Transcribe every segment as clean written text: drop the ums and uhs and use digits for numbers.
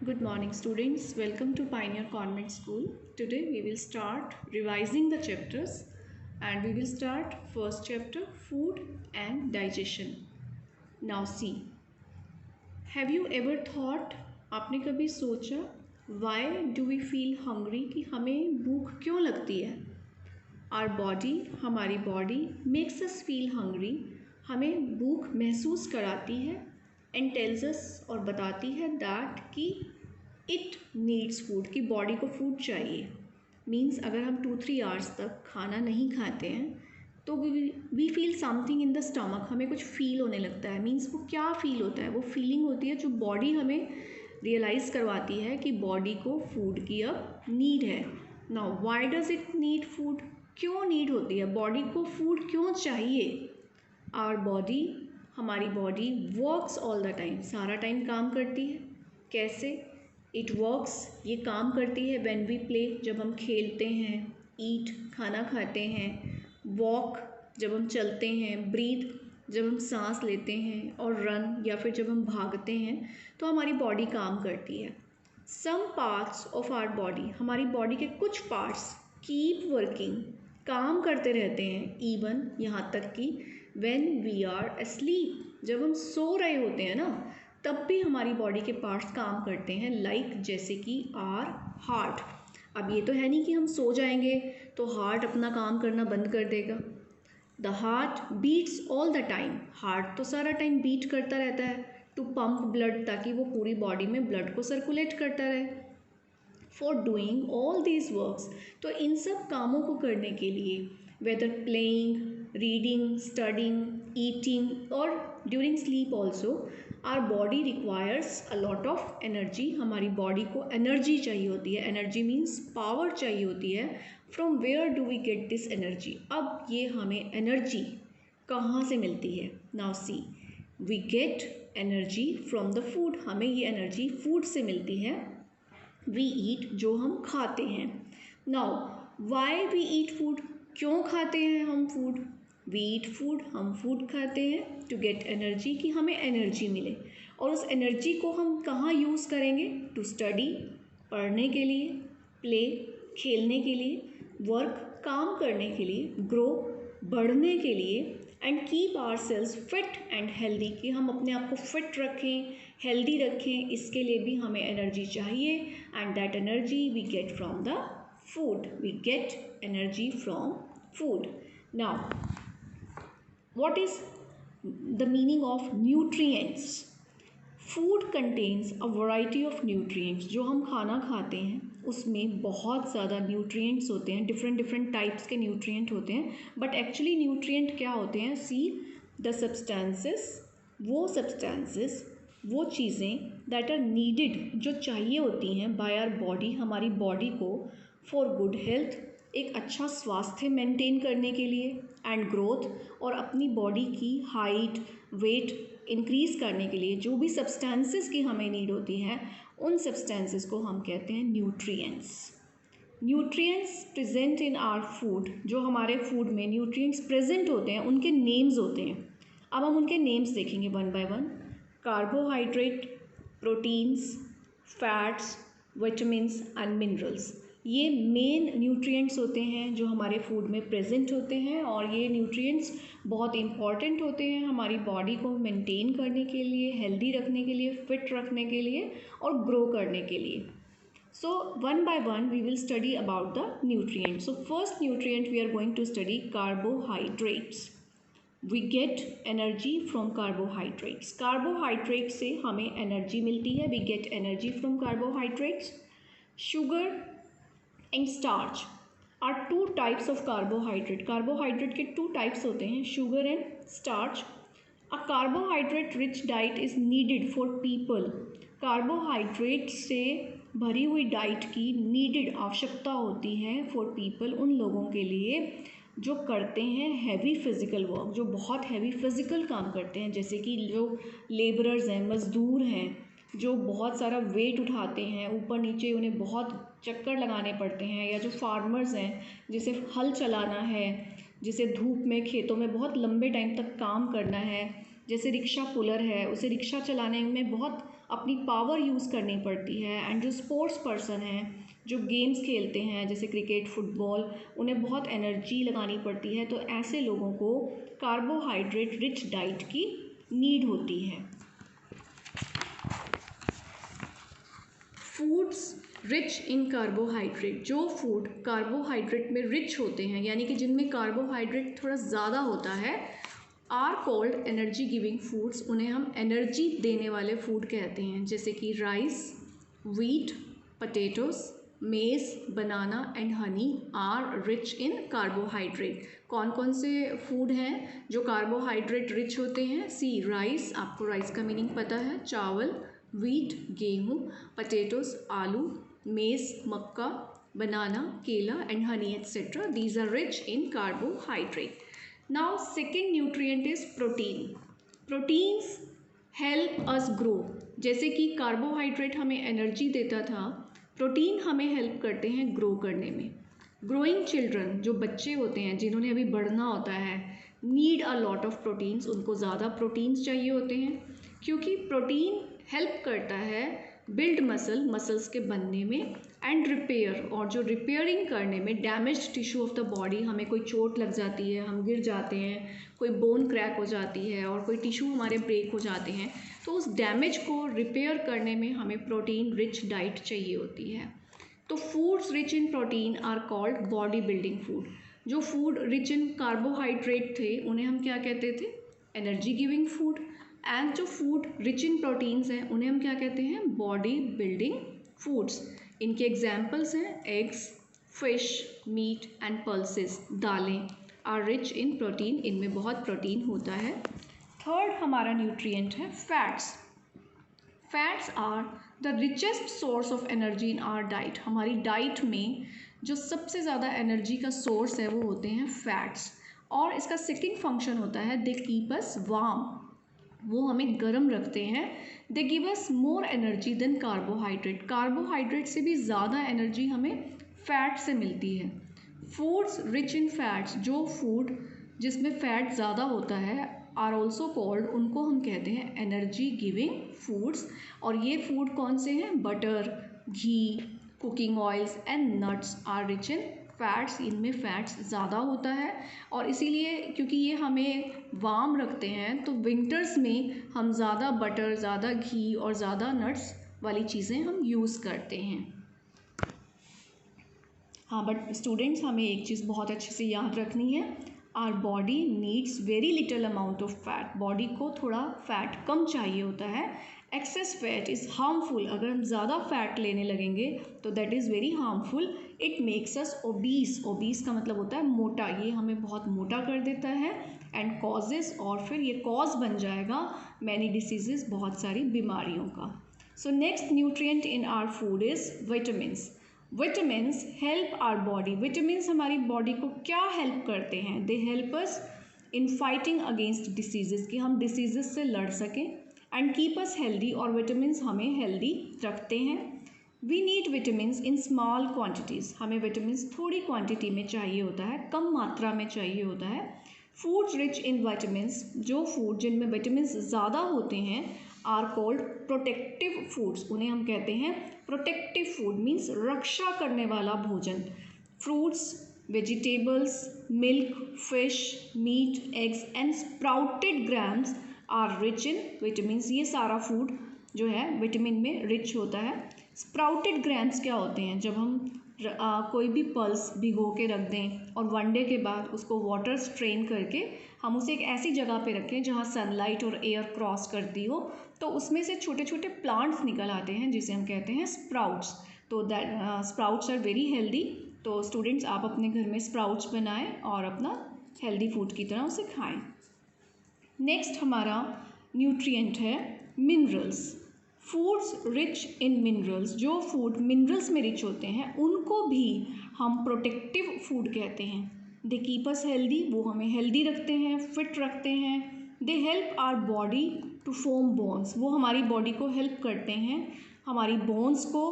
Good morning, students. Welcome to Pioneer Convent School. Today we will start revising the chapters and we will start first chapter, Food and Digestion. Now see, have you ever thought, आपने कभी सोचा, why do we feel hungry कि हमें भूख क्यों लगती है? Our body, हमारी body makes us feel hungry, हमें भूख महसूस कराती है and tells us और बताती है that कि इट नीड्स फूड, कि बॉडी को फूड चाहिए। मीन्स अगर हम 2-3 आवर्स तक खाना नहीं खाते हैं तो we feel something in the stomach, हमें कुछ फील होने लगता है। मीन्स वो क्या फील होता है? वो फीलिंग होती है जो बॉडी हमें रियलाइज़ करवाती है कि बॉडी को फूड की अब नीड है। Now why does it need food? क्यों नीड होती है? बॉडी को फूड क्यों चाहिए? आवर बॉडी, हमारी body works all the time, सारा टाइम काम करती है। कैसे? इट वर्क्स, ये काम करती है व्हेन वी प्ले, जब हम खेलते हैं, ईट, खाना खाते हैं, वॉक, जब हम चलते हैं, ब्रीथ, जब हम सांस लेते हैं, और रन, या फिर जब हम भागते हैं तो हमारी बॉडी काम करती है। Some parts of our body, हमारी बॉडी के कुछ पार्ट्स कीप वर्किंग, काम करते रहते हैं, इवन यहाँ तक कि व्हेन वी आर अस्लीप, जब हम सो रहे होते हैं ना तब भी हमारी बॉडी के पार्ट्स काम करते हैं। लाइक जैसे कि आर हार्ट। अब ये तो है नहीं कि हम सो जाएंगे तो हार्ट अपना काम करना बंद कर देगा। The heart beats all the time, heart तो सारा टाइम बीट करता रहता है टू पंप ब्लड, ताकि वो पूरी बॉडी में ब्लड को सर्कुलेट करता रहे। For doing all these works, तो इन सब कामों को करने के लिए, whether playing, reading, studying, eating और during sleep also, our body requires a lot of energy, हमारी बॉडी को एनर्जी चाहिए होती है। एनर्जी मीन्स पावर चाहिए होती है। From where do we get this energy? अब ये हमें एनर्जी कहाँ से मिलती है? Now see, we get energy from the food, हमें ये एनर्जी फूड से मिलती है। वी ईट, जो हम खाते हैं। Now why we eat food? क्यों खाते हैं हम फूड? वी ईट फूड, हम फूड खाते हैं टू गेट एनर्जी, कि हमें एनर्जी मिले। और उस एनर्जी को हम कहाँ यूज़ करेंगे? टू स्टडी, पढ़ने के लिए, प्ले, खेलने के लिए, वर्क, काम करने के लिए, ग्रो, बढ़ने के लिए, and keep our cells fit and healthy, कि हम अपने आप को फिट रखें, हेल्दी रखें, इसके लिए भी हमें एनर्जी चाहिए। And that energy we get from the food, we get energy from food. Now what is the meaning of nutrients? Food contains a variety of nutrients, जो हम खाना खाते हैं उसमें बहुत ज़्यादा न्यूट्रिएंट्स होते हैं, डिफरेंट टाइप्स के न्यूट्रिएंट होते हैं। बट एक्चुअली न्यूट्रिएंट क्या होते हैं? सी द सब्सटेंसेस, वो चीज़ें दैट आर नीडेड, जो चाहिए होती हैं बाय आवर बॉडी, हमारी बॉडी को, फॉर गुड हेल्थ, एक अच्छा स्वास्थ्य मेंटेन करने के लिए, एंड ग्रोथ, और अपनी बॉडी की हाइट, वेट इंक्रीज़ करने के लिए जो भी सब्सटेंसेस की हमें नीड होती है, उन सब्सटेंसेस को हम कहते हैं nutrients. Nutrients present in our food, जो हमारे फूड में न्यूट्रिएंट्स प्रेजेंट होते हैं उनके नेम्स होते हैं। अब हम उनके नेम्स देखेंगे one by one. Carbohydrate, proteins, fats, vitamins and minerals, ये मेन न्यूट्रिएंट्स होते हैं जो हमारे फूड में प्रेजेंट होते हैं। और ये न्यूट्रिएंट्स बहुत इंपॉर्टेंट होते हैं हमारी बॉडी को मेंटेन करने के लिए, हेल्दी रखने के लिए, फिट रखने के लिए, और ग्रो करने के लिए। So one by one we will study about the nutrients. So first nutrient we are going to study carbohydrates. We get energy from carbohydrates, carbohydrate से हमें एनर्जी मिलती है। We get energy from carbohydrates. Sugar and starch are two types of carbohydrate, carbohydrate के two types होते हैं, sugar and starch. A carbohydrate rich diet is needed for people, carbohydrate से भरी हुई डाइट की नीडेड, आवश्यकता होती है फॉर पीपल, उन लोगों के लिए जो करते हैं हैवी फिज़िकल वर्क, जो बहुत हैवी फिज़िकल काम करते हैं, जैसे कि जो लेबरर्स हैं, मज़दूर हैं, जो बहुत सारा वेट उठाते हैं, ऊपर नीचे उन्हें बहुत चक्कर लगाने पड़ते हैं, या जो फार्मर्स हैं जिसे हल चलाना है, जिसे धूप में खेतों में बहुत लंबे टाइम तक काम करना है, जैसे रिक्शा पुलर है, उसे रिक्शा चलाने में बहुत अपनी पावर यूज़ करनी पड़ती है। एंड जो स्पोर्ट्स पर्सन हैं, जो गेम्स खेलते हैं जैसे क्रिकेट, फुटबॉल, उन्हें बहुत एनर्जी लगानी पड़ती है, तो ऐसे लोगों को कार्बोहाइड्रेट रिच डाइट की नीड होती है। फूड्स रिच इन कार्बोहाइड्रेट, जो फूड कार्बोहाइड्रेट में रिच होते हैं यानी कि जिनमें कार्बोहाइड्रेट थोड़ा ज़्यादा होता है, are called energy giving foods. उन्हें हम एनर्जी देने वाले फूड कहते हैं, जैसे कि rice, wheat, potatoes, maize, banana and honey are rich in carbohydrate. कौन कौन से फूड हैं जो कार्बोहाइड्रेट रिच होते हैं? सी, राइस, आपको राइस का मीनिंग पता है, चावल, व्हीट गेहूँ, पोटैटोस आलू, मेज़ मक्का, बनाना केला and honey etcetera, these are rich in carbohydrate. Now second nutrient is protein. Proteins help us grow. जैसे कि कार्बोहाइड्रेट हमें एनर्जी देता था, प्रोटीन हमें हेल्प करते हैं ग्रो करने में। ग्रोइंग चिल्ड्रन, जो बच्चे होते हैं जिन्होंने अभी बढ़ना होता है, need a lot of proteins. उनको ज़्यादा प्रोटीन्स चाहिए होते हैं, क्योंकि प्रोटीन हेल्प करता है बिल्ड मसल्स के बनने में एंड रिपेयर, और जो रिपेयरिंग करने में damaged tissue of the body, हमें कोई चोट लग जाती है, हम गिर जाते हैं, कोई बोन क्रैक हो जाती है और कोई टिश्यू हमारे ब्रेक हो जाते हैं, तो उस डैमेज को रिपेयर करने में हमें प्रोटीन रिच डाइट चाहिए होती है। तो foods rich in protein are called body building food. जो फूड रिच इन कार्बोहाइड्रेट थे उन्हें हम क्या कहते थे? Energy giving food. एंड जो फूड रिच इन प्रोटीन्स हैं उन्हें हम क्या कहते हैं? Body building foods. इनके एग्जाम्पल्स हैं eggs, fish, meat and pulses. दालें आर रिच इन प्रोटीन, इनमें बहुत प्रोटीन होता है। थर्ड हमारा न्यूट्रिएंट है fats. Fats are the richest source of energy in our diet. हमारी डाइट में जो सबसे ज़्यादा एनर्जी का सोर्स है वो होते हैं फैट्स। और इसका सेकेंड फंक्शन होता है दे कीप अस वार्म, वो हमें गर्म रखते हैं। They give us more energy than carbohydrate. Carbohydrate से भी ज़्यादा एनर्जी हमें फैट से मिलती है। फूड्स रिच इन फैट्स, जो फूड जिसमें फ़ैट ज़्यादा होता है, आर ऑल्सो कॉल्ड, उनको हम कहते हैं एनर्जी गिविंग फूड्स। और ये फूड कौन से हैं? Butter, ghee, cooking oils and nuts are rich in fats. इनमें फ़ैट्स ज़्यादा होता है और इसीलिए क्योंकि ये हमें वार्म रखते हैं, तो विंटर्स में हम ज़्यादा बटर, ज़्यादा घी और ज़्यादा नट्स वाली चीज़ें हम यूज़ करते हैं। हाँ, बट स्टूडेंट्स हमें एक चीज़ बहुत अच्छे से याद रखनी है, our body needs very little amount of fat. Body को थोड़ा फैट कम चाहिए होता है। Excess fat is harmful. अगर हम ज़्यादा फैट लेने लगेंगे तो that is very harmful. It makes us obese. Obese का मतलब होता है मोटा, ये हमें बहुत मोटा कर देता है। एंड कॉजेस, और फिर ये कॉज बन जाएगा मैनी डिसीजेस, बहुत सारी बीमारियों का। So next nutrient in our food is vitamins. Vitamins help our body. Vitamins हमारी बॉडी को क्या हेल्प करते हैं? They help us in fighting against diseases, कि हम डिसीजेस से लड़ सकें। एंड कीप अस हेल्दी, और विटामिन्स हमें हेल्दी रखते हैं। We need vitamins in small quantities. हमें विटामिन्स थोड़ी क्वान्टिटी में चाहिए होता है, कम मात्रा में चाहिए होता है। फूड्स रिच इन विटामिन्स, जो फूड जिनमें विटामिन्स ज़्यादा होते हैं, आर कॉल्ड प्रोटेक्टिव फूड्स। उन्हें हम कहते हैं प्रोटेक्टिव फूड, मीन्स रक्षा करने वाला भोजन। Fruits, vegetables, milk, fish, meat, eggs and sprouted grams are rich in vitamins. ये सारा फूड जो है विटामिन में रिच होता है। स्प्राउटेड ग्राम्स क्या होते हैं? जब हम कोई भी पल्स भिगो के रख दें और 1 डे के बाद उसको वाटर स्ट्रेन करके हम उसे एक ऐसी जगह पे रखें जहाँ सनलाइट और एयर क्रॉस करती हो, तो उसमें से छोटे छोटे प्लांट्स निकल आते हैं जिसे हम कहते हैं स्प्राउट्स। तो that sprouts are very healthy. तो स्टूडेंट्स, आप अपने घर में स्प्राउट्स बनाएं और अपना हेल्दी फूड की तरह उसे खाएं। नेक्स्ट हमारा न्यूट्रिएंट है minerals. Foods rich in minerals, जो फूड मिनरल्स में रिच होते हैं उनको भी हम प्रोटेक्टिव फूड कहते हैं। दे कीप अस हेल्दी, वो हमें हेल्दी रखते हैं, फिट रखते हैं। They help our body to form bones, वो हमारी बॉडी को हेल्प करते हैं हमारी बोन्स को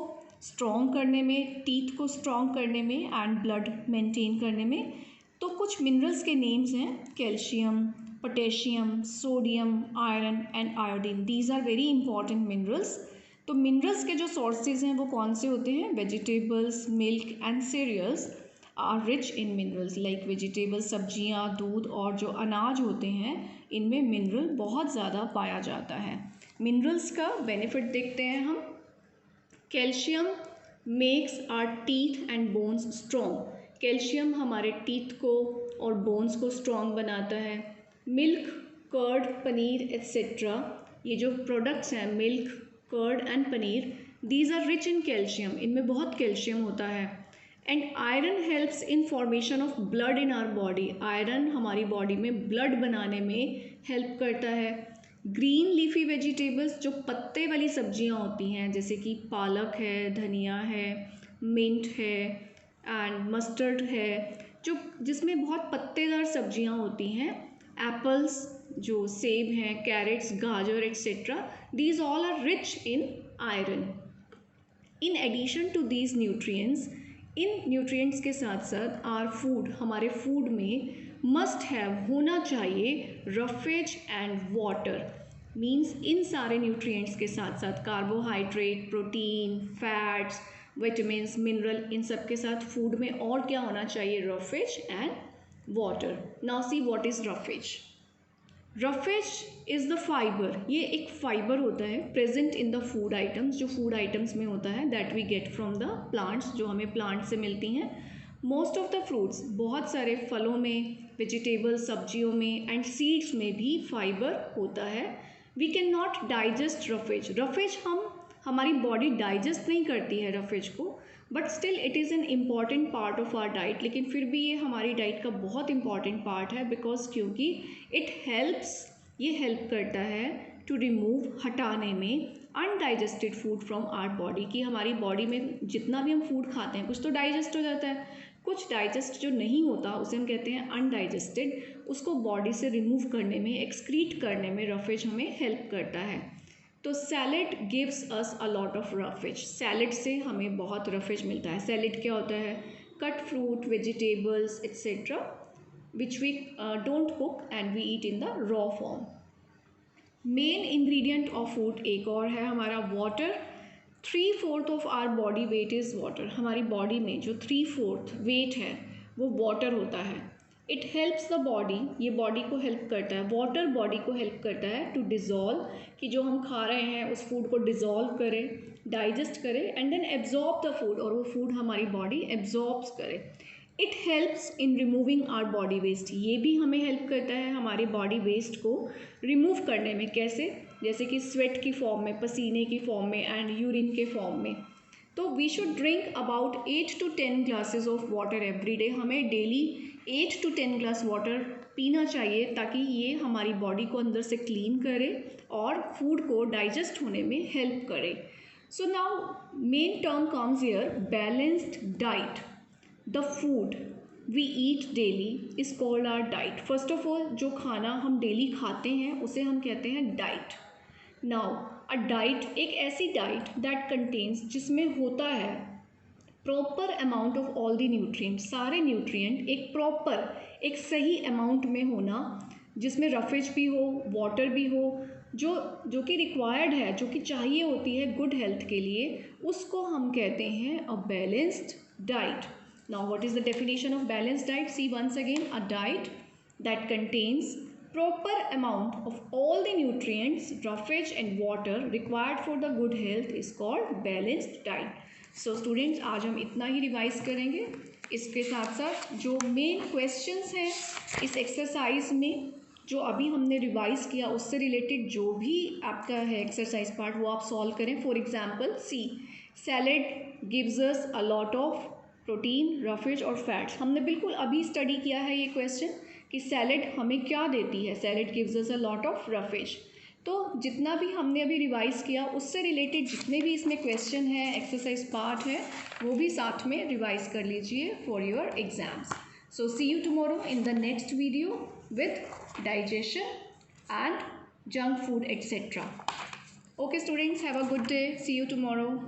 स्ट्रॉन्ग करने में, टीथ को स्ट्रॉन्ग करने में एंड ब्लड मेंटेन करने में। तो कुछ मिनरल्स के नेम्स हैं calcium, potassium, sodium, iron and iodine. These are very important minerals. तो मिनरल्स के जो सोर्सेज हैं वो कौन से होते हैं? Vegetables, milk and cereals are rich in minerals. Like vegetables, सब्जियां, दूध और जो अनाज होते हैं इनमें मिनरल बहुत ज़्यादा पाया जाता है। मिनरल्स का बेनिफिट देखते हैं हम। Calcium makes our teeth and bones strong. Calcium हमारे टीथ को और बोन्स को स्ट्रॉन्ग बनाता है। मिल्क, कर्ड, पनीर एट्सेट्रा, ये जो प्रोडक्ट्स हैं milk, curd and paneer, these are rich in calcium, इनमें बहुत कैल्शियम होता है। And iron helps in formation of blood in our body. Iron हमारी बॉडी में ब्लड बनाने में हेल्प करता है। ग्रीन लीफी वेजिटेबल्स, जो पत्ते वाली सब्जियां होती हैं जैसे कि पालक है, धनिया है, मिंट है एंड मस्टर्ड है, जो जिसमें बहुत पत्तेदार सब्जियां होती हैं। एप्पल्स, जो सेब हैं, कैरेट्स, गाजर etcetera, these all are rich in iron. In addition to these nutrients, इन न्यूट्रिएंट्स के साथ साथ आर फूड, हमारे फूड में मस्ट हैव, होना चाहिए, रफेज एंड वाटर। मीन्स इन सारे न्यूट्रिएंट्स के साथ साथ carbohydrate, protein, fats, vitamins, mineral, इन सब के साथ फूड में और क्या होना चाहिए? Roughage and water. Now see what is roughage. Roughage is the fibre, ये एक फाइबर होता है present in the food items, जो फूड आइटम्स में होता है, that we get from the plants, जो हमें प्लांट से मिलती हैं। मोस्ट ऑफ द फ्रूट्स, बहुत सारे फलों में, वेजिटेबल, सब्जियों में एंड सीड्स में भी फाइबर होता है। We can not digest roughage. Roughage हमारी बॉडी डाइजेस्ट नहीं करती है रफेज को, but still it is an important part of our diet. लेकिन फिर भी ये हमारी डाइट का बहुत इंपॉर्टेंट पार्ट है, बिकॉज क्योंकि इट हेल्प्स, ये हेल्प करता है टू रिमूव, हटाने में undigested food from our body, कि हमारी बॉडी में जितना भी हम फूड खाते हैं कुछ तो डाइजेस्ट हो जाता है, कुछ डाइजेस्ट जो नहीं होता उसे हम कहते हैं अनडाइजेस्टेड। उसको बॉडी से रिमूव करने में, एक्सक्रीट करने में रफेज हमें हेल्प करता है। तो salad gives us a lot of roughage. Salad से हमें बहुत रफेज मिलता है। सैलेड क्या होता है? Cut fruit, vegetables etcetera which we don't cook and we eat in the raw form. Main ingredient of food एक और है हमारा water. 3/4 of our body weight is water. हमारी बॉडी में जो 3/4 वेट है वो वाटर होता है। इट हेल्प्स द बॉडी, ये बॉडी को हेल्प करता है, वाटर बॉडी को हेल्प करता है टू डिज़ोल्व, कि जो हम खा रहे हैं उस फूड को डिज़ोल्व करे, डाइजेस्ट करे and then absorb the food, और वो फूड हमारी बॉडी एब्जॉर्ब्स करे। It helps in removing our body waste, ये भी हमें हेल्प करता है हमारी बॉडी वेस्ट को रिमूव करने में। कैसे? जैसे कि स्वेट की फॉर्म में, पसीने की फॉर्म में एंड यूरिन के फॉर्म में। तो we should drink about 8 to 10 glasses of water every day. हमें डेली 8 to 10 ग्लास वाटर पीना चाहिए, ताकि ये हमारी बॉडी को अंदर से क्लीन करे और फूड को डाइजेस्ट होने में हेल्प करे। So now main term comes here, balanced diet. The food we eat daily is called our diet. First of all, जो खाना हम डेली खाते हैं उसे हम कहते हैं डाइट। नाउ अ डाइट, एक ऐसी डाइट दैट कंटेन्स, जिसमें होता है proper amount of all the nutrient, सारे न्यूट्रिएंट एक प्रॉपर, एक सही अमाउंट में होना, जिसमें रफेज भी हो, वाटर भी हो, जो कि रिक्वायर्ड है, जो कि चाहिए होती है गुड हेल्थ के लिए, उसको हम कहते हैं a balanced diet. Now what is the definition of balanced diet? See once again, a diet that contains proper amount of all the nutrients, roughage and water required for the good health is called balanced diet. So students, आज हम इतना ही revise करेंगे। इसके साथ साथ जो main questions हैं इस एक्सरसाइज में, जो अभी हमने रिवाइज किया उससे रिलेटेड जो भी आपका है एक्सरसाइज पार्ट, वो आप सॉल्व करें। For example, see salad gives us a lot of protein, roughage और फैट्स। हमने बिल्कुल अभी स्टडी किया है ये क्वेश्चन कि सैलेड हमें क्या देती है। Salad gives us a lot of roughage. तो जितना भी हमने अभी रिवाइज किया उससे रिलेटेड जितने भी इसमें क्वेश्चन है, एक्सरसाइज पार्ट है, वो भी साथ में रिवाइज कर लीजिए for your exams. So see you tomorrow in the next video with digestion and junk food etcetera. Okay students, have a good day, see you tomorrow.